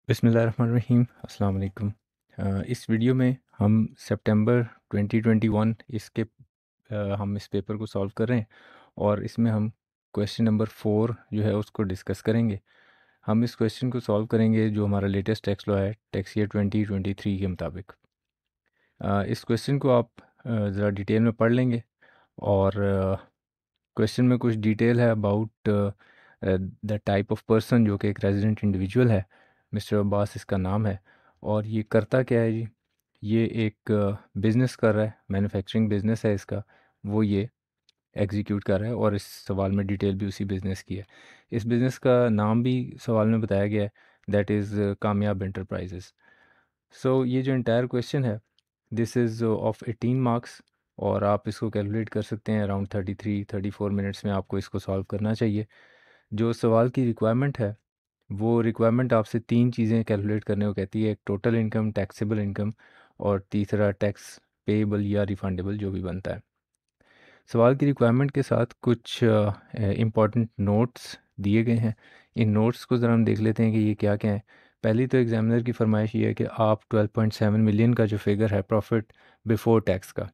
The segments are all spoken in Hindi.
बिस्मिल्लाहिर्रहमानिर्रहीम अस्सलाम वालेकुम। इस वीडियो में हम सितंबर 2021 हम इस पेपर को सॉल्व कर रहे हैं और इसमें हम क्वेश्चन नंबर 4 जो है उसको डिस्कस करेंगे। हम इस क्वेश्चन को सॉल्व करेंगे जो हमारा लेटेस्ट टैक्स लॉ है टैक्स ईयर 2023 के मुताबिक। इस क्वेश्चन को आप ज़रा डिटेल में पढ़ लेंगे और क्वेश्चन में कुछ डिटेल है about the type of person जो कि एक रेजिडेंट इंडिविजुअल है। मिस्टर अब्बास इसका नाम है और ये करता क्या है जी। ये एक बिज़नेस कर रहा है, मैन्युफैक्चरिंग बिज़नेस है इसका, वो ये एग्जीक्यूट कर रहा है और इस सवाल में डिटेल भी उसी बिज़नेस की है। इस बिज़नेस का नाम भी सवाल में बताया गया है, दैट इज़ कामयाब एंटरप्राइजेज़। सो ये जो इंटायर क्वेश्चन है दिस इज़ ऑफ 18 मार्क्स और आप इसको कैलकुलेट कर सकते हैं अराउंड 33-34 मिनट्स में आपको इसको सॉल्व करना चाहिए। जो सवाल की रिक्वायरमेंट है वो रिक्वायरमेंट आपसे तीन चीज़ें कैलकुलेट करने को कहती है, एक टोटल इनकम, टैक्सेबल इनकम और तीसरा टैक्स पेएबल या रिफंडेबल जो भी बनता है। सवाल की रिक्वायरमेंट के साथ कुछ इम्पॉर्टेंट नोट्स दिए गए हैं। इन नोट्स को ज़रा हम देख लेते हैं कि ये क्या क्या है। पहली तो एग्जामिनर की फरमाइश ये है कि आप 12.7 मिलियन का जो फिगर है प्रॉफिट बिफोर टैक्स का,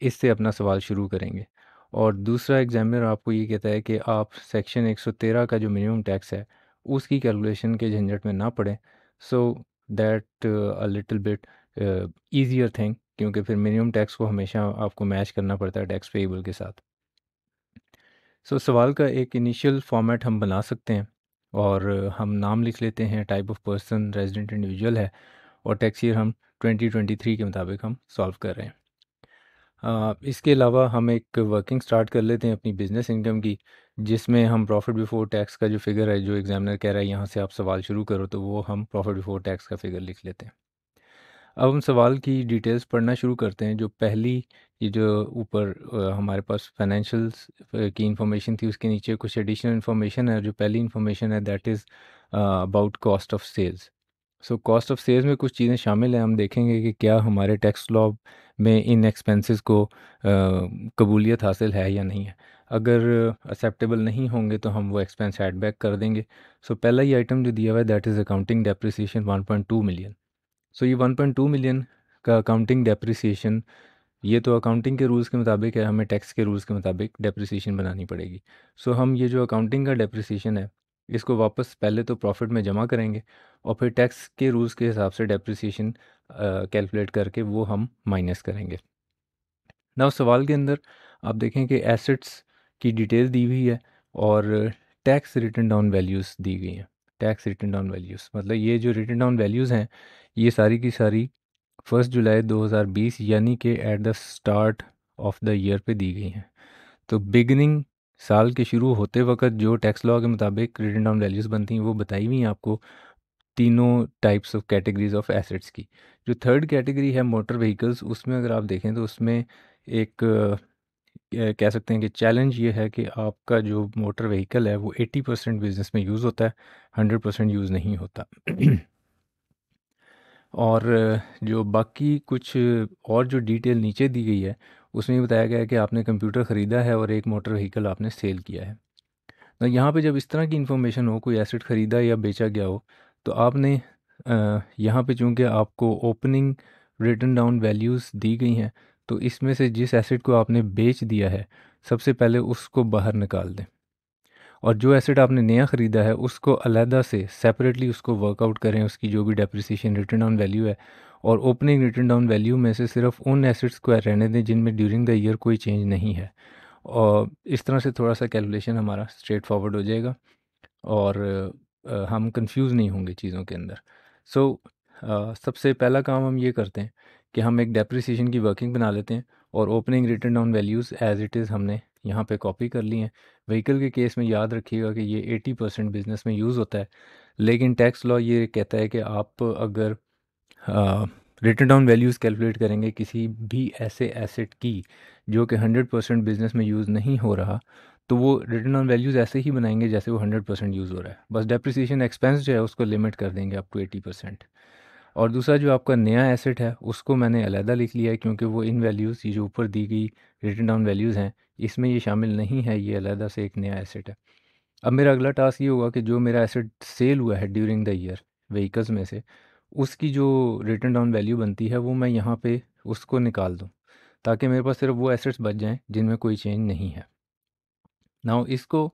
इससे अपना सवाल शुरू करेंगे। और दूसरा एग्जामिनर आपको ये कहता है कि आप सेक्शन 113 का जो मिनिमम टैक्स है उसकी कैलकुलेशन के झंझट में ना पड़ें। So that a little bit easier thing, क्योंकि फिर मिनिमम टैक्स को हमेशा आपको मैच करना पड़ता है टैक्स पेएबल के साथ। सवाल का एक इनिशियल फॉर्मेट हम बना सकते हैं और हम नाम लिख लेते हैं, type of person resident individual है और टैक्स ईयर हम 2023 के मुताबिक हम सॉल्व कर रहे हैं। इसके अलावा हम एक वर्किंग स्टार्ट कर लेते हैं अपनी बिज़नेस इनकम की, जिसमें हम प्रॉफिट बिफोर टैक्स का जो फिगर है, जो एग्जामिनर कह रहा है यहाँ से आप सवाल शुरू करो, तो वो हम प्रॉफिट बिफोर टैक्स का फिगर लिख लेते हैं। अब हम सवाल की डिटेल्स पढ़ना शुरू करते हैं। जो पहली ये जो ऊपर हमारे पास फाइनेंशियल्स की इंफॉर्मेशन थी, उसके नीचे कुछ एडिशनल इन्फॉर्मेशन है। जो पहली इन्फॉर्मेशन है that is about cost of sales. Cost of sales में कुछ चीज़ें शामिल हैं। हम देखेंगे कि क्या हमारे टैक्स लॉ में इन एक्सपेंसेस को कबूलियत हासिल है या नहीं है। अगर एक्सेप्टेबल नहीं होंगे तो हम वो एक्सपेंस ऐड बैक कर देंगे। पहला ही आइटम जो दिया हुआ है that is accounting depreciation 1.2 million. ये 1.2 मिलियन का अकाउंटिंग डेप्रिसिएशन, ये तो अकाउंटिंग के रूल्स के मुताबिक है, हमें टैक्स के रूल्स के मुताबिक डेप्रिसिएशन बनानी पड़ेगी। हम ये जो अकाउंटिंग का डेप्रिसिएशन है इसको वापस पहले तो प्रॉफिट में जमा करेंगे और फिर टैक्स के रूल्स के हिसाब से डेप्रिसिएशन कैलकुलेट करके वो हम माइनस करेंगे। ना उस सवाल के अंदर आप देखें कि एसेट्स की डिटेल दी हुई है और टैक्स रिटन डाउन वैल्यूज़ दी गई हैं। टैक्स रिटन डाउन वैल्यूज़ मतलब ये जो रिटन डाउन वैल्यूज़ हैं ये सारी की सारी 1 जुलाई 2020 यानी कि at the start of the year पे दी गई हैं। तो बिगनिंग, साल के शुरू होते वक्त जो टैक्स लॉ के मुताबिक रिटन डाउन वैल्यूज़ बनती हैं वो बताई हुई हैं आपको तीनों types of categories of assets की। जो थर्ड कैटेगरी है मोटर व्हीकल्स, उसमें अगर आप देखें तो उसमें एक कह सकते हैं कि चैलेंज ये है कि आपका जो मोटर व्हीकल है वो 80% बिजनेस में यूज़ होता है, 100% यूज़ नहीं होता। और जो बाकी कुछ और जो डिटेल नीचे दी गई है उसमें ये बताया गया है कि आपने कंप्यूटर ख़रीदा है और एक मोटर व्हीकल आपने सेल किया है। तो यहाँ पे जब इस तरह की इन्फॉर्मेशन हो, कोई एसेट ख़रीदा या बेचा गया हो, तो आपने यहाँ पे चूँकि आपको ओपनिंग रिटन डाउन वैल्यूज़ दी गई हैं, तो इसमें से जिस एसेट को आपने बेच दिया है सबसे पहले उसको बाहर निकाल दें और जो एसेट आपने नया ख़रीदा है उसको अलहदा से सेपरेटली उसको वर्कआउट करें, उसकी जो भी डेप्रिसिएशन रिटन डाउन वैल्यू है, और ओपनिंग रिटन डाउन वैल्यू में से सिर्फ उन एसेट्स को रहने दें जिनमें ड्यूरिंग द ईयर कोई चेंज नहीं है। और इस तरह से थोड़ा सा कैलकुलेशन हमारा स्ट्रेट फॉरवर्ड हो जाएगा और हम कंफ्यूज नहीं होंगे चीज़ों के अंदर। सबसे पहला काम हम ये करते हैं कि हम एक डेप्रिसिएशन की वर्किंग बना लेते हैं और opening written down values as it is हमने यहाँ पे कॉपी कर ली हैं। व्हीकल के केस में याद रखिएगा कि ये 80% बिजनेस में यूज़ होता है, लेकिन टैक्स लॉ ये कहता है कि आप अगर रिटन डाउन वैल्यूज़ कैलकुलेट करेंगे किसी भी ऐसे एसेट की जो कि 100% बिजनेस में यूज़ नहीं हो रहा, तो वो रिटर्न ऑन वैल्यूज़ ऐसे ही बनाएंगे जैसे वो 100% यूज़ हो रहा है। बस डेप्रिसिएशन एक्सपेंस जो है उसको लिमिट कर देंगे अप टू 80%। और दूसरा जो आपका नया एसेट है उसको मैंने अलहदा लिख लिया है, क्योंकि वो इन वैल्यूज़ ये जो ऊपर दी गई रिटन डाउन वैल्यूज़ हैं इसमें ये शामिल नहीं है, ये अलहदा से एक नया एसेट है। अब मेरा अगला टास्क ये होगा कि जो मेरा एसेट सेल हुआ है ड्यूरिंग द ईयर, व्हीकल्स में से उसकी जो रिटन डाउन वैल्यू बनती है वो मैं यहाँ पे उसको निकाल दूँ, ताकि मेरे पास सिर्फ वो एसेट्स बच जाएं जिनमें कोई चेंज नहीं है। नाउ इसको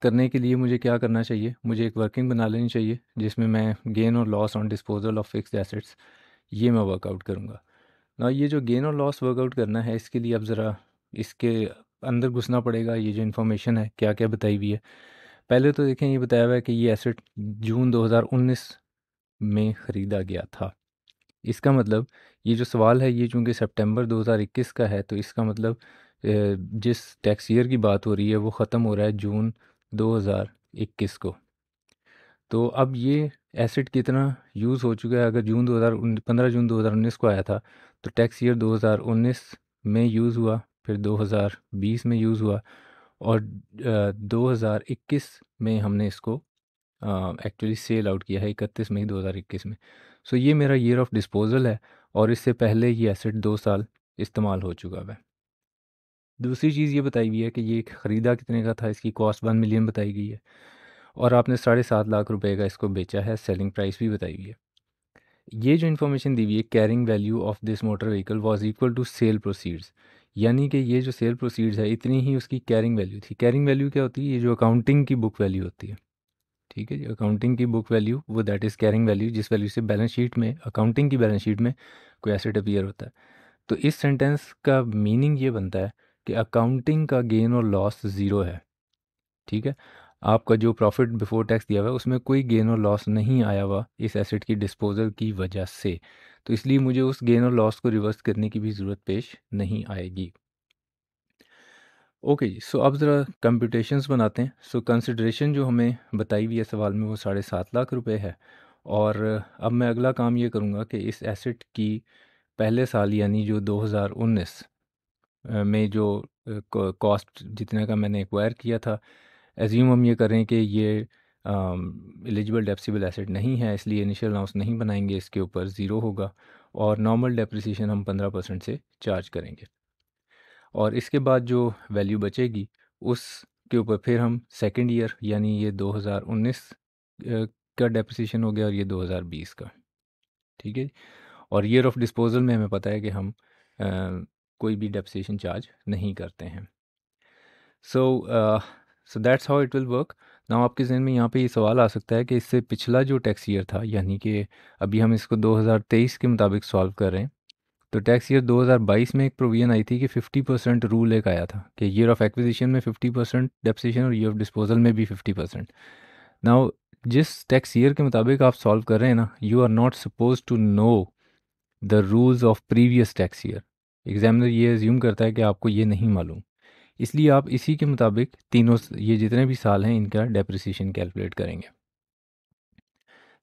करने के लिए मुझे क्या करना चाहिए, मुझे एक वर्किंग बना लेनी चाहिए जिसमें मैं गेन और loss on disposal of fixed assets ये मैं वर्कआउट करूँगा। ना ये जो गेन और लॉस वर्कआउट करना है इसके लिए अब ज़रा इसके अंदर घुसना पड़ेगा। ये जो इन्फॉर्मेशन है क्या क्या बताई हुई है, पहले तो देखें ये बताया हुआ है कि ये एसेट जून 2019 में ख़रीदा गया था। इसका मतलब ये जो सवाल है ये चूँकि सितंबर 2021 का है, तो इसका मतलब जिस टैक्स ईयर की बात हो रही है वो ख़त्म हो रहा है जून 2021 को। तो अब ये एसेट कितना यूज़ हो चुका है, अगर जून 15 जून 2019 को आया था तो टैक्स ईयर 2019 में यूज़ हुआ, फिर 2020 में यूज़ हुआ, और 2021 में हमने इसको एक्चुअली सेल आउट किया है 31 मई 2021 में। सो ये मेरा ईयर ऑफ डिस्पोजल है, और इससे पहले ये एसेट 2 साल इस्तेमाल हो चुका है। दूसरी चीज़ ये बताई हुई है कि ये ख़रीदा कितने का था, इसकी कॉस्ट 1 मिलियन बताई गई है, और आपने 7.5 लाख रुपए का इसको बेचा है, सेलिंग प्राइस भी बताई हुई है। ये जो इन्फॉर्मेशन दी हुई है, carrying value of this motor vehicle was equal to sale proceeds, यानी कि ये जो सेल प्रोसीड्स है इतनी ही उसकी कैरिंग वैल्यू थी। कैरिंग वैल्यू क्या होती है, ये जो अकाउंटिंग की बुक वैल्यू होती है, ठीक है जी, अकाउंटिंग की बुक वैल्यू वो दैट इज़ कैरिंग वैल्यू, जिस वैल्यू से बैलेंस शीट में, अकाउंटिंग की बैलेंस शीट में कोई एसेट अपीयर होता है। तो इस सेंटेंस का मीनिंग ये बनता है कि अकाउंटिंग का गेन और लॉस ज़ीरो है, ठीक है। आपका जो प्रॉफिट बिफोर टैक्स दिया हुआ है उसमें कोई गेन और लॉस नहीं आया हुआ इस एसेट की डिस्पोजल की वजह से, तो इसलिए मुझे उस गेन और लॉस को रिवर्स करने की भी ज़रूरत पेश नहीं आएगी। ओके जी, सो अब ज़रा कंप्यूटेशंस बनाते हैं। सो कंसिडरेशन जो हमें बताई हुई है सवाल में वो 7.5 लाख रुपए है, और अब मैं अगला काम ये करूँगा कि इस एसेट की पहले साल यानी जो 2019 में जो कॉस्ट जितने का मैंने एक्वायर किया था, एज्यूम हम ये करें कि ये एलिजिबल डेप्सिबल एसेट नहीं है, इसलिए इनिशियल अलाउंस नहीं बनाएंगे, इसके ऊपर ज़ीरो होगा, और नॉर्मल डेप्रिसिएशन हम 15% से चार्ज करेंगे, और इसके बाद जो वैल्यू बचेगी उसके ऊपर फिर हम सेकेंड ईयर यानी ये 2019 का डेप्रिसिएशन हो गया, और ये 2020 का, ठीक है। और ईयर ऑफ डिस्पोजल में हमें पता है कि हम कोई भी डेप्रिसिएशन चार्ज नहीं करते हैं। So so that's how it will work. Now आपके जहन में यहाँ पे ये सवाल आ सकता है कि इससे पिछला जो टैक्स ईयर था, यानी कि अभी हम इसको 2023 के मुताबिक सॉल्व कर रहे हैं, तो टैक्स ईयर 2022 में एक प्रोविजन आई थी कि 50% रूल एक आया था कि ईयर ऑफ एक्विजिशन में 50% डेप्रिसिएशन और ईयर ऑफ डिस्पोजल में भी 50%। नाउ जिस टैक्स ईयर के मुताबिक आप सॉल्व कर रहे हैं ना, you are not suppose to know the rules of previous tax year. Examiner ये एज्यूम करता है कि आपको ये नहीं मालूम, इसलिए आप इसी के मुताबिक तीनों ये जितने भी साल हैं इनका डेप्रिसिएशन कैलकुलेट करेंगे।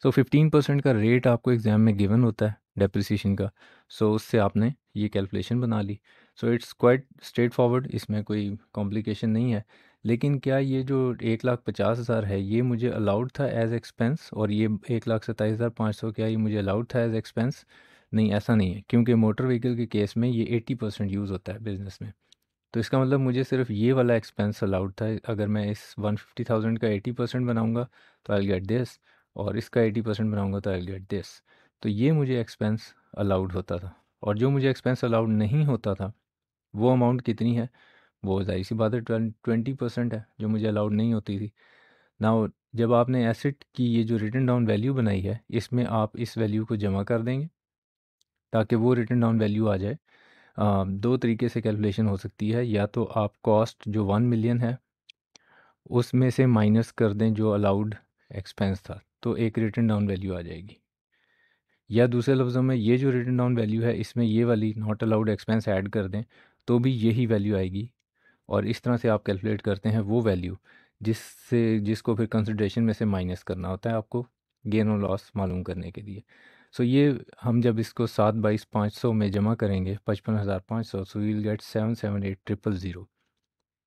सो 15% का रेट आपको एग्ज़ाम में गिवन होता है डेप्रिसिएशन का, सो उससे आपने ये कैलकुलेशन बना ली। So it's quite straightforward, इसमें कोई कॉम्प्लिकेशन नहीं है। लेकिन क्या ये जो 1,50,000 है ये मुझे अलाउड था एज एक्सपेंस, और ये 1,27,500 क्या ये मुझे अलाउड था एज एक्सपेंस? नहीं, ऐसा नहीं है, क्योंकि मोटर व्हीकल के केस में ये 80% यूज़ होता है बिजनेस में। तो इसका मतलब मुझे सिर्फ ये वाला एक्सपेंस अलाउड था। अगर मैं इस 150,000 का 80% बनाऊंगा तो आई गेट दिस, और इसका 80% बनाऊंगा तो आई गेट दिस। तो ये मुझे एक्सपेंस अलाउड होता था, और जो मुझे एक्सपेंस अलाउड नहीं होता था वो अमाउंट कितनी है, वो ज़ाहिर सी बात है 20% है जो मुझे अलाउड नहीं होती थी। नाउ जब आपने एसेट की ये जो रिटन डाउन वैल्यू बनाई है इसमें आप इस वैल्यू को जमा कर देंगे ताकि वो रिटन डाउन वैल्यू आ जाए। दो तरीके से कैलकुलेशन हो सकती है, या तो आप कॉस्ट जो 1 मिलियन है उसमें से माइनस कर दें जो अलाउड एक्सपेंस था, तो एक रिटन डाउन वैल्यू आ जाएगी, या दूसरे लफ्ज़ों में ये जो रिटन डाउन वैल्यू है इसमें ये वाली नॉट अलाउड एक्सपेंस ऐड कर दें तो भी यही वैल्यू आएगी। और इस तरह से आप कैलकुलेट करते हैं वो वैल्यू जिसको फिर कंसिडरेशन में से माइनस करना होता है आपको गेन और लॉस मालूम करने के लिए। सो ये हम जब इसको 7/22,500 में जमा करेंगे 55,500, सो वील गेट 778,000।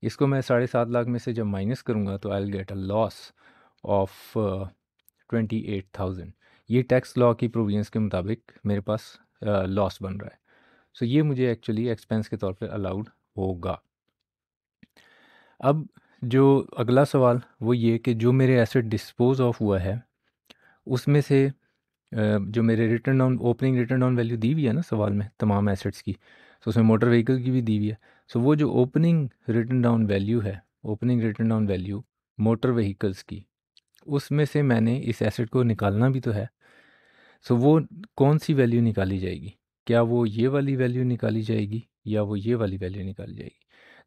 इसको मैं 7.5 लाख में से जब माइनस करूँगा तो I will get a loss of 28,000। ये टैक्स लॉ की प्रोविजंस के मुताबिक मेरे पास लॉस बन रहा है। सो ये मुझे एक्चुअली एक्सपेंस के तौर पे अलाउड होगा। अब जो अगला सवाल वो ये कि जो मेरे एसेट डिस्पोज ऑफ हुआ है उसमें से जो मेरे return on opening return on value दी हुई है ना सवाल में तमाम एसेट्स की, तो उसमें मोटर व्हीकल की भी दी हुई है। सो वो जो ओपनिंग रिटर्न डाउन वैल्यू है, opening return down value motor vehicles की, उसमें से मैंने इस एसेट को निकालना भी तो है। सो वो कौन सी वैल्यू निकाली जाएगी? क्या वो ये वाली वैल्यू निकाली जाएगी या वो ये वाली वैल्यू निकाली जाएगी?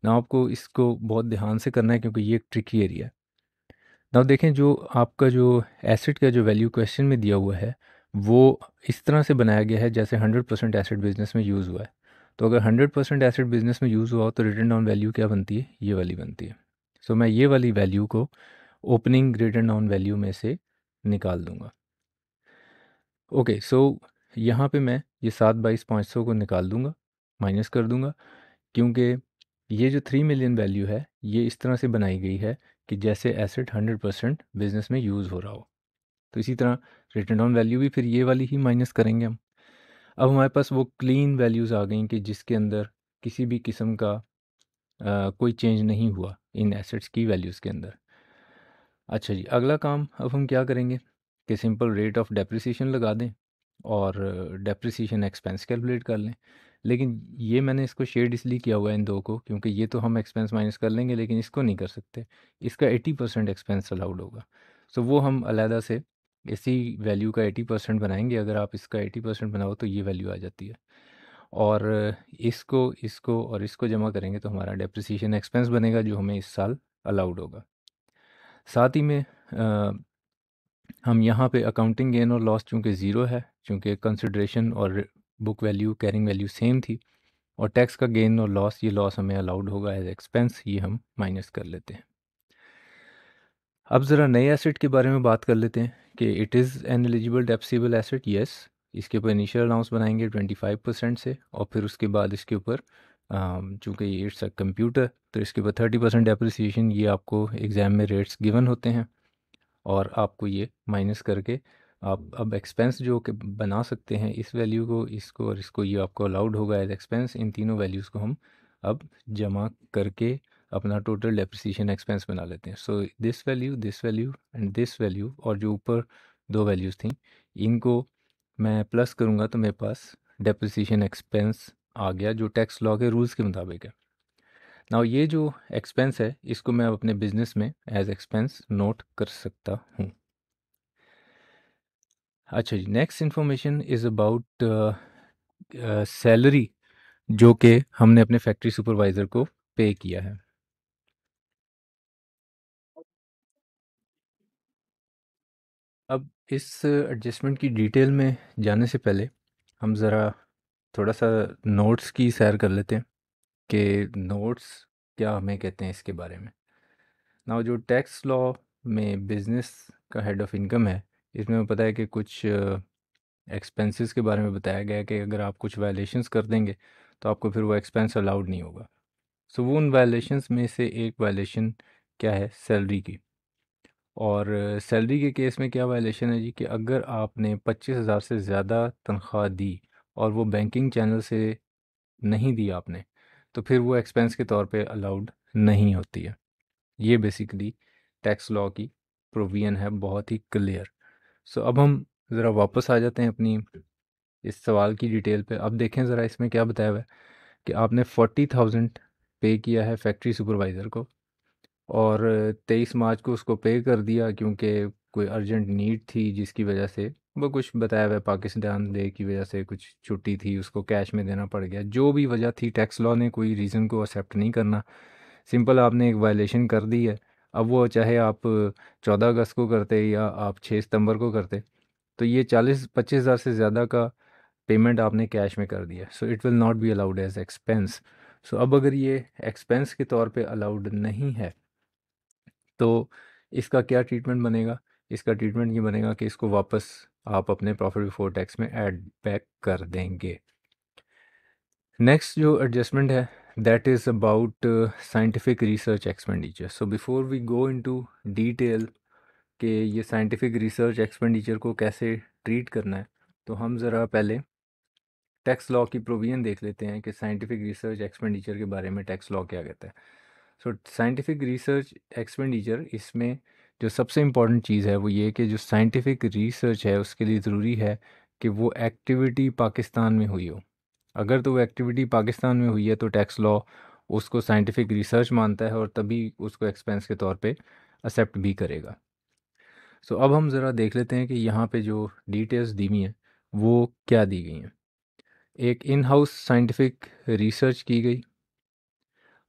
ना आपको इसको बहुत ध्यान से करना है क्योंकि ये एक ट्रिकी एरिया है। ना देखें, जो आपका जो एसेट का जो वैल्यू क्वेश्चन में दिया हुआ है वो इस तरह से बनाया गया है जैसे 100% एसेट बिजनेस में यूज़ हुआ है। तो अगर 100% एसेट बिजनेस में यूज़ हुआ हो तो रिटर्न ऑन वैल्यू क्या बनती है? ये वाली बनती है। सो मैं ये वाली वैल्यू को ओपनिंग रिटर्न ऑन वैल्यू में से निकाल दूंगा। ओके, सो यहाँ पे मैं ये 7/500 को निकाल दूंगा, माइनस कर दूंगा, क्योंकि ये जो 3 मिलियन वैल्यू है ये इस तरह से बनाई गई है कि जैसे एसेट 100% बिजनेस में यूज़ हो रहा हो। तो इसी तरह रिटर्न ऑन वैल्यू भी फिर ये वाली ही माइनस करेंगे हम। अब हमारे पास वो क्लीन वैल्यूज़ आ गई कि जिसके अंदर किसी भी किस्म का कोई चेंज नहीं हुआ इन एसेट्स की वैल्यूज़ के अंदर। अच्छा जी, अगला काम अब हम क्या करेंगे कि सिंपल रेट ऑफ डेप्रिसिएशन लगा दें और डेप्रिसिएशन एक्सपेंस कैलकुलेट कर लें। लेकिन ये मैंने इसको शेड इसलिए किया हुआ है इन दो को क्योंकि ये तो हम एक्सपेंस माइनस कर लेंगे लेकिन इसको नहीं कर सकते। इसका 80% एक्सपेंस अलाउड होगा। सो वो हम अलहदा से इसी वैल्यू का 80% बनाएंगे। अगर आप इसका 80% बनाओ तो ये वैल्यू आ जाती है। और इसको और इसको जमा करेंगे तो हमारा डेप्रिसिएशन एक्सपेंस बनेगा जो हमें इस साल अलाउड होगा। साथ ही में हम यहाँ पे अकाउंटिंग गेन और लॉस चूँकि ज़ीरो है, चूँकि कंसिडरेशन और book value carrying value same थी, और टैक्स का गेन और लॉस, ये लॉस हमें अलाउड होगा एज एक्सपेंस, ये हम माइनस कर लेते हैं। अब ज़रा नए एसेट के बारे में बात कर लेते हैं कि it is an eligible taxable asset. Yes, इसके ऊपर इनिशियल अलाउंस बनाएंगे 25% से, और फिर उसके बाद इसके ऊपर चूँकि ये इट्स अ कंप्यूटर तो इसके ऊपर 30% डेप्रिसिएशन, ये आपको एग्ज़ाम में रेट्स गिवन होते हैं और आपको ये माइनस करके आप अब एक्सपेंस जो कि बना सकते हैं इस वैल्यू को, इसको और इसको, ये आपको अलाउड होगा एज एक्सपेंस। इन तीनों वैल्यूज़ को हम अब जमा करके अपना टोटल डेप्रिसिएशन एक्सपेंस बना लेते हैं। So this value and this value, और जो ऊपर दो वैल्यूज़ थी इनको मैं प्लस करूँगा तो मेरे पास डेप्रिसिएशन एक्सपेंस आ गया जो टैक्स लॉ के रूल्स के मुताबिक है। नाउ ये जो एक्सपेंस है इसको मैं अपने बिजनेस में एज एक्सपेंस नोट कर सकता हूँ। अच्छा जी, next information is about salary जो कि हमने अपने फैक्ट्री सुपरवाइज़र को पे किया है। अब इस एडजस्टमेंट की डिटेल में जाने से पहले हम ज़रा थोड़ा सा नोट्स की सैर कर लेते हैं कि नोट्स क्या हमें कहते हैं इसके बारे में। नाउ जो टैक्स लॉ में बिजनेस का हेड ऑफ इनकम है, इसमें हमें पता है कि कुछ एक्सपेंसेस के बारे में बताया गया है कि अगर आप कुछ वायलेशंस कर देंगे तो आपको फिर वो एक्सपेंस अलाउड नहीं होगा। सो वो उन वायलेशंस में से एक वायलेशन क्या है? सैलरी की। और सैलरी के केस में क्या वायलेशन है जी कि अगर आपने 25,000 से ज़्यादा तनख्वाह दी और वो बैंकिंग चैनल से नहीं दी आपने, तो फिर वो एक्सपेंस के तौर पे अलाउड नहीं होती है। ये बेसिकली टैक्स लॉ की प्रोविजन है, बहुत ही क्लियर। सो अब हम ज़रा वापस आ जाते हैं अपनी इस सवाल की डिटेल पे। अब देखें ज़रा इसमें क्या बताया हुआ है कि आपने 40,000 पे किया है फैक्ट्री सुपरवाइज़र को, और 23 मार्च को उसको पे कर दिया क्योंकि कोई अर्जेंट नीड थी जिसकी वजह से वो कुछ बताया हुआ है, पाकिस्तान डे की वजह से कुछ छुट्टी थी, उसको कैश में देना पड़ गया। जो भी वजह थी, टैक्स लॉ ने कोई रीज़न को एक्सेप्ट नहीं करना। सिंपल आपने एक वायलेशन कर दी है। अब वो चाहे आप 14 अगस्त को करते या आप 6 सितंबर को करते, तो ये 40-25 हज़ार से ज़्यादा का पेमेंट आपने कैश में कर दिया। So it will not be allowed as expense. So अब अगर ये एक्सपेंस के तौर पे अलाउड नहीं है तो इसका क्या ट्रीटमेंट बनेगा? इसका ट्रीटमेंट ये बनेगा कि इसको वापस आप अपने प्रॉफिट बिफोर टैक्स में ऐड बैक कर देंगे। नेक्स्ट जो एडजस्टमेंट है that is about scientific research expenditure. So before we go into detail कि ये साइंटिफिक रिसर्च एक्सपेंडिचर को कैसे ट्रीट करना है, तो हम ज़रा पहले टैक्स लॉ की प्रोविजन देख लेते हैं कि साइंटिफिक रिसर्च एक्सपेंडिचर के बारे में टैक्स लॉ क्या कहता है। सो साइंटिफिक रिसर्च एक्सपेंडिचर, इसमें जो सबसे इम्पॉर्टेंट चीज़ है वो ये कि जो साइंटिफिक रिसर्च है उसके लिए ज़रूरी है कि वो एक्टिविटी पाकिस्तान में हुई हो। अगर तो वो एक्टिविटी पाकिस्तान में हुई है तो टैक्स लॉ उसको साइंटिफिक रिसर्च मानता है और तभी उसको एक्सपेंस के तौर पे एक्सेप्ट भी करेगा। सो अब हम ज़रा देख लेते हैं कि यहाँ पे जो डिटेल्स दी हुई हैं वो क्या दी गई हैं। एक इन हाउस साइंटिफिक रिसर्च की गई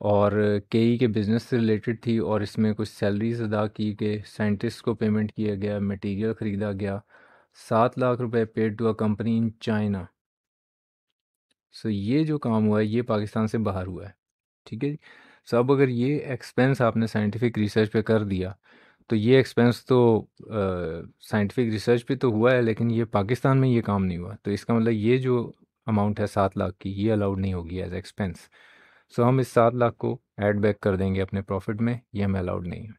और केई के बिज़नेस से रिलेटेड थी और इसमें कुछ सैलरीज अदा की गई, साइंटिस्ट को पेमेंट किया गया, मटेरियल ख़रीदा गया, 7 लाख रुपए paid to a company in China. So ये जो काम हुआ है ये पाकिस्तान से बाहर हुआ है, ठीक है जी। सो अब अगर ये एक्सपेंस आपने साइंटिफिक रिसर्च पे कर दिया तो ये एक्सपेंस तो साइंटिफिक रिसर्च पे तो हुआ है लेकिन ये पाकिस्तान में ये काम नहीं हुआ, तो इसका मतलब ये जो अमाउंट है 7 लाख की ये अलाउड नहीं होगी एज एक्सपेंस। सो हम इस 7 लाख को ऐड बैक कर देंगे अपने प्रॉफिट में, ये हमें अलाउड नहीं है।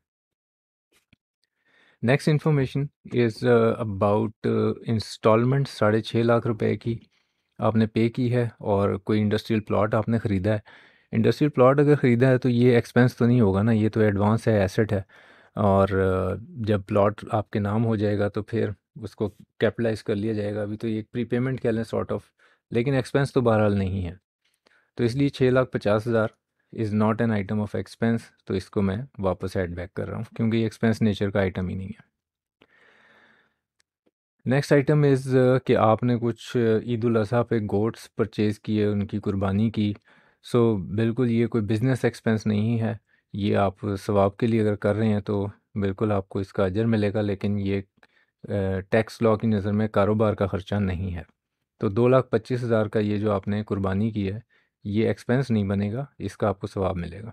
Next information is about installment 6.5 lakh रुपए की आपने पे की है और कोई इंडस्ट्रियल प्लॉट आपने ख़रीदा है। इंडस्ट्रियल प्लॉट अगर ख़रीदा है तो ये एक्सपेंस तो नहीं होगा ना, ये तो एडवांस है, एसेट है। और जब प्लॉट आपके नाम हो जाएगा तो फिर उसको कैपिटलाइज कर लिया जाएगा। अभी तो ये एक प्रीपेमेंट कह लें सॉर्ट ऑफ, लेकिन एक्सपेंस तो बहरहाल नहीं है। तो इसलिए 6,50,000 is not an item of expense, तो इसको मैं वापस ऐड बैक कर रहा हूँ क्योंकि ये एक्सपेंस नेचर का आइटम ही नहीं है। नेक्स्ट आइटम इज़ कि आपने कुछ ईद उल अज़हा पे गोट्स परचेज़ किए, उनकी कुर्बानी की। सो बिल्कुल ये कोई बिज़नेस एक्सपेंस नहीं है, ये आप सवाब के लिए अगर कर रहे हैं तो बिल्कुल आपको इसका अजर मिलेगा, लेकिन ये टैक्स लॉ की नज़र में कारोबार का ख़र्चा नहीं है। तो 2,25,000 का ये जो आपने कुर्बानी की है ये एक्सपेंस नहीं बनेगा, इसका आपको सवाब मिलेगा।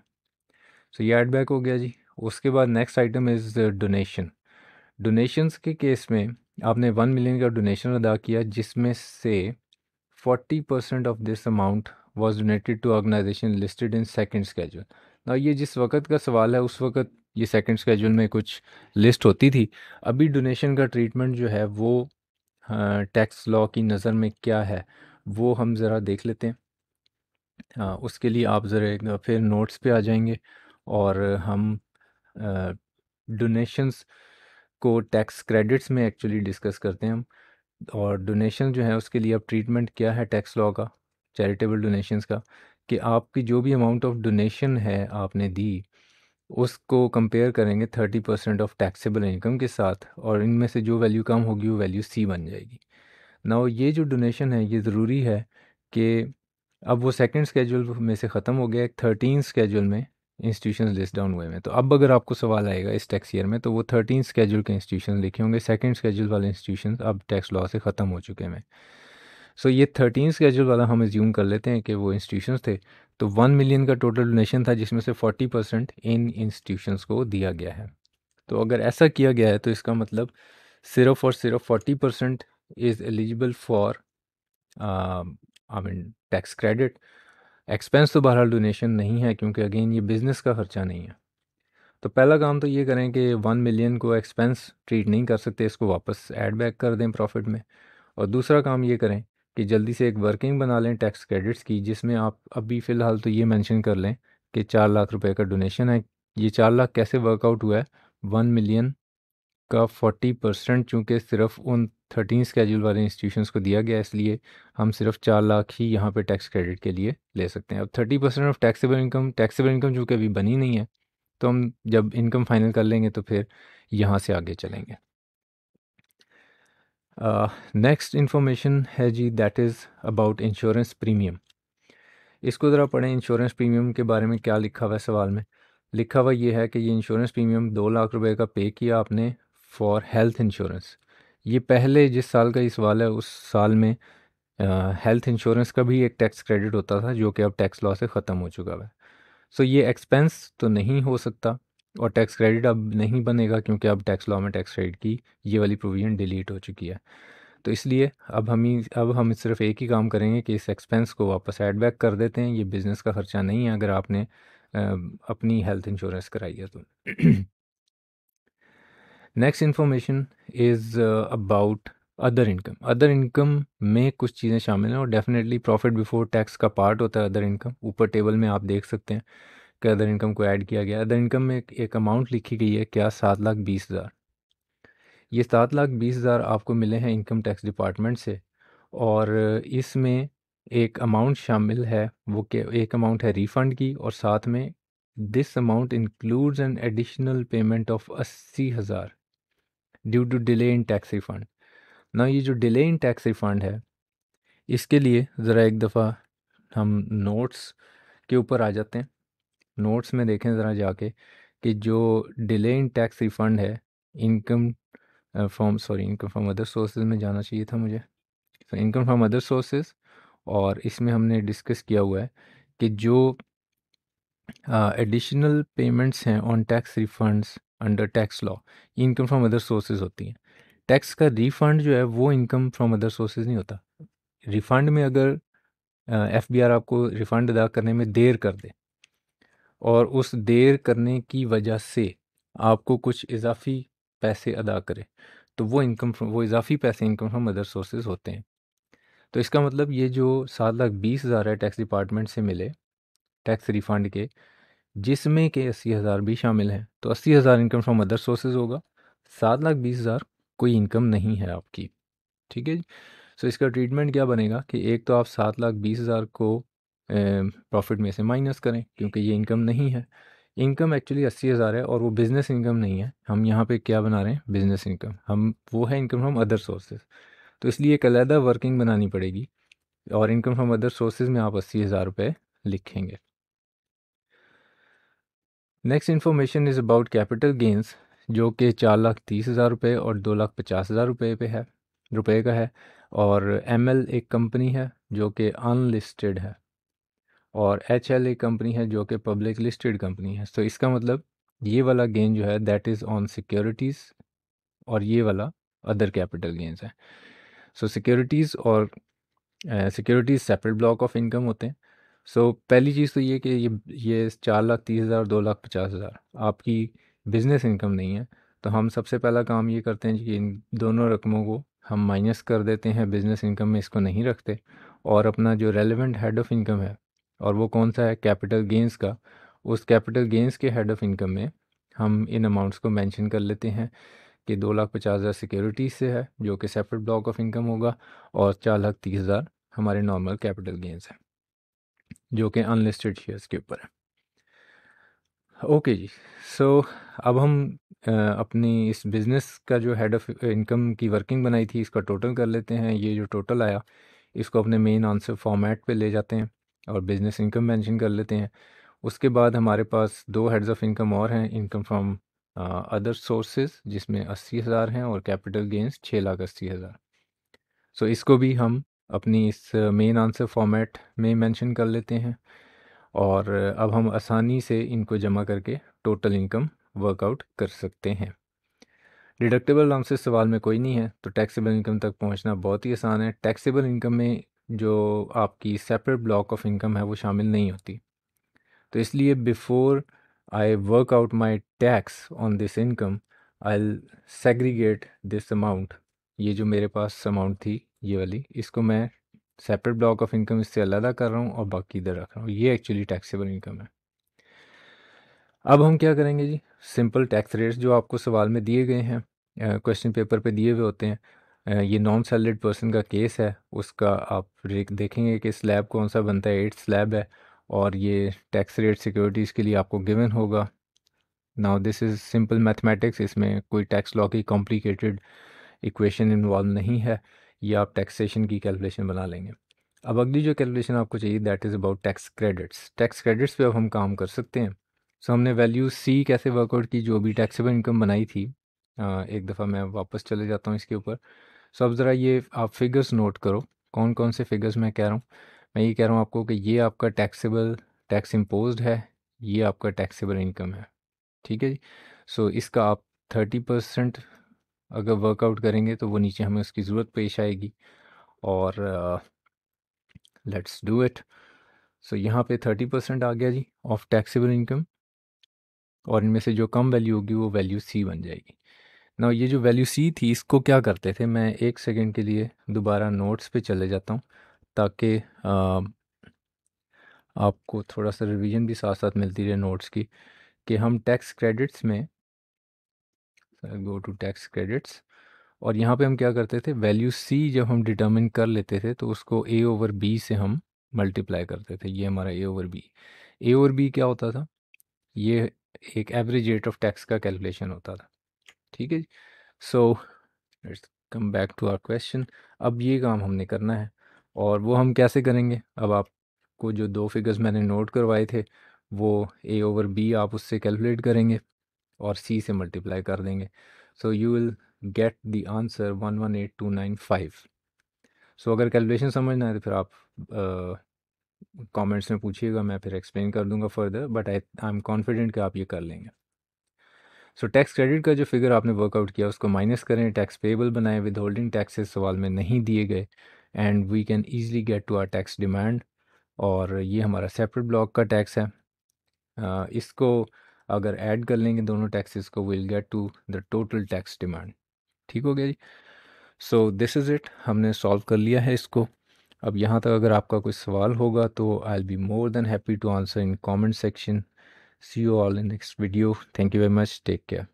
सो ये ऐड बैक हो गया जी। उसके बाद next item is donation. Donations के केस में आपने 1 मिलियन का डोनेशन अदा किया जिसमें से 40% of this amount was donated to organization listed in second schedule. ना ये जिस वक्त का सवाल है उस वक्त ये सेकंड स्केड्यूल में कुछ लिस्ट होती थी। अभी डोनेशन का ट्रीटमेंट जो है वो टैक्स लॉ की नज़र में क्या है वो हम ज़रा देख लेते हैं। उसके लिए आप ज़रा एक फिर नोट्स पे आ जाएंगे और हम डोनेशंस को टैक्स क्रेडिट्स में एक्चुअली डिस्कस करते हैं हम। और डोनेशन जो है उसके लिए अब ट्रीटमेंट क्या है टैक्स लॉ का, चैरिटेबल डोनेशंस का, कि आपकी जो भी अमाउंट ऑफ डोनेशन है आपने दी उसको कंपेयर करेंगे 30% ऑफ टैक्सेबल इनकम के साथ, और इनमें से जो वैल्यू कम होगी वो वैल्यू सी बन जाएगी। ना ये जो डोनेशन है ये ज़रूरी है कि अब वो सेकंड स्केड्यूल में से ख़त्म हो गया, एक 13 स्केड्यूल में इंस्टीट्यूशन लिस्ट डाउन हुए हैं। तो अब अगर आपको सवाल आएगा इस टैक्स ईयर में तो वो 13 स्केड्यूल के इंस्टीट्यूशन लिखे होंगे, सेकंड स्केड्यूल वाले इंस्टीट्यूशन अब टैक्स लॉ से ख़त्म हो चुके हैं। सो ये 13 स्केड्यूल वाला हम एज्यूम कर लेते हैं कि वो इंस्टीट्यूशंस थे। तो 1 मिलियन का टोटल डोनेशन था जिसमें से 40% इन इंस्टीट्यूशंस को दिया गया है। तो अगर ऐसा किया गया है तो इसका मतलब सिर्फ और सिर्फ 40% is eligible for I mean tax credit. Expense तो बहरहाल डोनेशन नहीं है क्योंकि अगेन ये बिज़नेस का ख़र्चा नहीं है। तो पहला काम तो ये करें कि 1 मिलियन को एक्सपेंस ट्रीट नहीं कर सकते, इसको वापस ऐड बैक कर दें प्रॉफिट में। और दूसरा काम ये करें कि जल्दी से एक वर्किंग बना लें टैक्स क्रेडिट्स की, जिसमें आप अभी फ़िलहाल तो ये मेंशन कर लें कि 4 लाख रुपए का डोनेशन है। ये 4 लाख कैसे वर्कआउट हुआ है, 1 मिलियन का 40% चूँकि सिर्फ उन 13 स्केड्यूल वाले इंस्टीट्यूशंस को दिया गया, इसलिए हम सिर्फ 4 लाख ही यहाँ पे टैक्स क्रेडिट के लिए ले सकते हैं। अब 30% ऑफ टैक्सेबल इनकम चूँकि अभी बनी नहीं है तो हम जब इनकम फाइनल कर लेंगे तो फिर यहाँ से आगे चलेंगे। नेक्स्ट इन्फॉर्मेशन है जी, that is about insurance premium. इसको ज़रा पढ़ें, इंश्योरेंस प्रीमियम के बारे में क्या लिखा हुआ है सवाल में। लिखा हुआ ये है कि ये इंश्योरेंस प्रीमियम 2 लाख रुपए का पे किया आपने फॉर हेल्थ इंश्योरेंस। ये पहले जिस साल का ये सवाल है उस साल में हेल्थ इंश्योरेंस का भी एक टैक्स क्रेडिट होता था जो कि अब टैक्स लॉ से ख़त्म हो चुका है। सो ये एक्सपेंस तो नहीं हो सकता और टैक्स क्रेडिट अब नहीं बनेगा क्योंकि अब टैक्स लॉ में टैक्स क्रेडिट की ये वाली प्रोविजन डिलीट हो चुकी है। तो इसलिए अब हम सिर्फ एक ही काम करेंगे कि इस एक्सपेंस को वापस ऐड बैक कर देते हैं। ये बिज़नेस का ख़र्चा नहीं है अगर आपने अपनी हेल्थ इंश्योरेंस कराई है तो। Next information is about other income. Other income में कुछ चीज़ें शामिल हैं और डेफिनेटली प्रॉफिट बिफोर टैक्स का पार्ट होता है अदर इनकम। ऊपर टेबल में आप देख सकते हैं के अदर इनकम को ऐड किया गया। अदर इनकम में एक अमाउंट लिखी गई है क्या, 7,20,000। ये 7,20,000 आपको मिले हैं इनकम टैक्स डिपार्टमेंट से, और इसमें एक अमाउंट शामिल है, वो के एक अमाउंट है रिफ़ंड की, और साथ में this amount includes an additional payment of 80,000 due to delay in tax refund. ना ये जो डिले इन टैक्स रिफ़ंड है, इसके लिए ज़रा एक दफ़ा हम नोट्स के ऊपर आ जाते हैं। नोट्स में देखें ज़रा जाके कि जो डिले इन टैक्स रिफ़ंड है, income income from other sources में जाना चाहिए था मुझे। तो इनकम फ्रॉम अदर सोर्सेज, और इसमें हमने डिस्कस किया हुआ है कि जो एडिशनल पेमेंट्स हैं on tax refunds under tax law, income from other sources होती हैं। टैक्स का रिफंड जो है वो इनकम फ्रॉम अदर सोर्सेज नहीं होता। रिफंड में अगर एफबीआर आपको रिफंड अदा करने में देर कर दे, और उस देर करने की वजह से आपको कुछ इजाफी पैसे अदा करे, तो वो इजाफी पैसे इनकम फ्रॉम अदर सोर्सेज होते हैं। तो इसका मतलब ये जो 7,20,000 है टैक्स डिपार्टमेंट से मिले टैक्स रिफंड के, जिसमें के 80,000 भी शामिल हैं, तो 80,000 इनकम फ्रॉम अदर सोर्सेज होगा। 7,20,000 कोई इनकम नहीं है आपकी। ठीक है जी। सो इसका ट्रीटमेंट क्या बनेगा कि एक तो आप 7,20,000 को प्रॉफिट में से माइनस करें, क्योंकि ये इनकम नहीं है। इनकम एक्चुअली 80,000 है, और वो बिज़नेस इनकम नहीं है। हम यहाँ पे क्या बना रहे हैं, बिज़नेस इनकम। हम वो है इनकम फ्रॉम अदर सोर्सेज, तो इसलिए एक अलहदा वर्किंग बनानी पड़ेगी, और इनकम फ्रॉम अदर सोर्सेज में आप 80,000 रुपये लिखेंगे। Next information is about capital gains, जो कि 4,30,000 रुपये और 2,50,000 रुपये पे है, रुपये का है। और एमएल एक कंपनी है जो कि अनलिस्टेड है, और एचएल एक कंपनी है जो कि पब्लिक लिस्टेड कंपनी है। तो इसका मतलब ये वाला गेन जो है दैट इज़ ऑन सिक्योरिटीज़, और ये वाला अदर कैपिटल गेंस है। सो सिक्योरिटीज़ और securities separate block of income होते हैं। सो पहली चीज़ तो ये कि ये 4,30,000 और 2,50,000 आपकी बिज़नेस इनकम नहीं है। तो हम सबसे पहला काम ये करते हैं कि इन दोनों रकमों को हम माइनस कर देते हैं, बिज़नेस इनकम में इसको नहीं रखते, और अपना जो रेलेवेंट हेड ऑफ़ इनकम है, और वो कौन सा है, कैपिटल गेंस का, उस कैपिटल गेंस के हेड ऑफ़ इनकम में हम इन अमाउंट्स को मेंशन कर लेते हैं कि 2,50,000 सिक्योरिटीज़ से है जो कि सेपरेट ब्लॉक ऑफ इनकम होगा, और 4,30,000 हमारे नॉर्मल कैपिटल गेंस हैं जो कि अनलिस्टेड शेयर्स के ऊपर है। ओके जी। सो अब हम अपनी इस बिज़नेस का जो हेड ऑफ इनकम की वर्किंग बनाई थी, इसका टोटल कर लेते हैं। ये जो टोटल आया, इसको अपने मेन आंसर फॉर्मेट पे ले जाते हैं, और बिज़नेस इनकम मेंशन कर लेते हैं। उसके बाद हमारे पास दो हेड्स ऑफ इनकम और हैं, इनकम फ्रॉम अदर सोर्सेज जिसमें 80,000 हैं, और कैपिटल गेंस 6,80,000। सो इसको भी हम अपनी इस मेन आंसर फॉर्मेट में मेंशन कर लेते हैं, और अब हम आसानी से इनको जमा करके टोटल इनकम वर्कआउट कर सकते हैं। डिडक्टेबल अलाउंसेस सवाल में कोई नहीं है, तो टैक्सेबल इनकम तक पहुंचना बहुत ही आसान है। टैक्सेबल इनकम में जो आपकी सेपरेट ब्लॉक ऑफ इनकम है वो शामिल नहीं होती, तो इसलिए before I work out my tax on this income, I segregate this amount. ये जो मेरे पास अमाउंट थी ये वाली, इसको मैं सेपरेट ब्लॉक ऑफ इनकम इससे अलग कर रहा हूँ, और बाकी इधर रख रहा हूँ। ये एक्चुअली टैक्सेबल इनकम है। अब हम क्या करेंगे जी, सिंपल टैक्स रेट्स जो आपको सवाल में दिए गए हैं, क्वेश्चन पेपर पे दिए हुए होते हैं। ये नॉन सैलरीड पर्सन का केस है, उसका आप देखेंगे कि स्लैब कौन सा बनता है, 8 स्लैब है, और ये टैक्स रेट सिक्योरिटीज़ के लिए आपको गिवन होगा। Now this is simple mathematics, इसमें कोई टैक्स लॉ की कॉम्प्लिकेटेड इक्वेशन इन्वॉल्व नहीं है, ये आप टैक्सेशन की कैलकुलेशन बना लेंगे। अब अगली जो कैलकुलेशन आपको चाहिए that is about tax credits. Tax credits पे अब हम काम कर सकते हैं। सो हमने वैल्यू सी कैसे वर्कआउट की, जो भी टैक्सेबल इनकम बनाई थी। एक दफ़ा मैं वापस चले जाता हूँ इसके ऊपर। सो अब ज़रा ये आप फिगर्स नोट करो, कौन कौन से फिगर्स मैं कह रहा हूँ। मैं ये कह रहा हूँ आपको कि ये आपका टैक्सेबल टैक्स इम्पोज्ड है, ये आपका टैक्सेबल इनकम है। ठीक है जी। सो इसका आप 30% अगर वर्कआउट करेंगे तो वो नीचे हमें उसकी ज़रूरत पेश आएगी, और लेट्स डू इट। सो यहाँ पे 30% आ गया जी ऑफ टैक्सेबल इनकम, और इनमें से जो कम वैल्यू होगी वो वैल्यू सी बन जाएगी ना। ये जो वैल्यू सी थी, इसको क्या करते थे, मैं एक सेकंड के लिए दोबारा नोट्स पे चले जाता हूँ ताकि आपको थोड़ा सा रिवीजन भी साथ साथ मिलती रहे नोट्स की, कि हम टैक्स क्रेडिट्स में गो टू टैक्स क्रेडिट्स, और यहाँ पे हम क्या करते थे, वैल्यू सी जब हम डिटर्मिन कर लेते थे तो उसको ए ओवर बी से हम मल्टीप्लाई करते थे। ये हमारा A over B, A over B क्या होता था, ये एक एवरेज रेट ऑफ टैक्स का कैलकुलेशन होता था। ठीक है जी। So let's come back to our question. अब ये काम हमने करना है, और वो हम कैसे करेंगे, अब आपको जो दो फिगर्स मैंने नोट करवाए थे वो ए ओवर बी आप उससे कैलकुलेट करेंगे और सी से मल्टीप्लाई कर देंगे। So you will get the answer 118295। सो अगर कैलकुलेशन समझना है तो फिर आप कमेंट्स में पूछिएगा, मैं फिर एक्सप्लेन कर दूंगा further, but I am confident कि आप ये कर लेंगे। सो टैक्स क्रेडिट का जो फिगर आपने वर्कआउट किया उसको माइनस करें, टैक्स पेबल बनाएं, विद होल्डिंग टैक्सेस सवाल में नहीं दिए गए, and we can easily get to our tax demand. और ये हमारा सेपरेट ब्लॉक का टैक्स है। इसको अगर ऐड कर लेंगे दोनों टैक्सेस को, will get to the total tax demand. ठीक हो गया जी। सो दिस इज़ इट, हमने सॉल्व कर लिया है इसको। अब यहाँ तक अगर आपका कोई सवाल होगा तो I will be more than happy to answer in comment section. See you all in next video. Thank you very much, take care.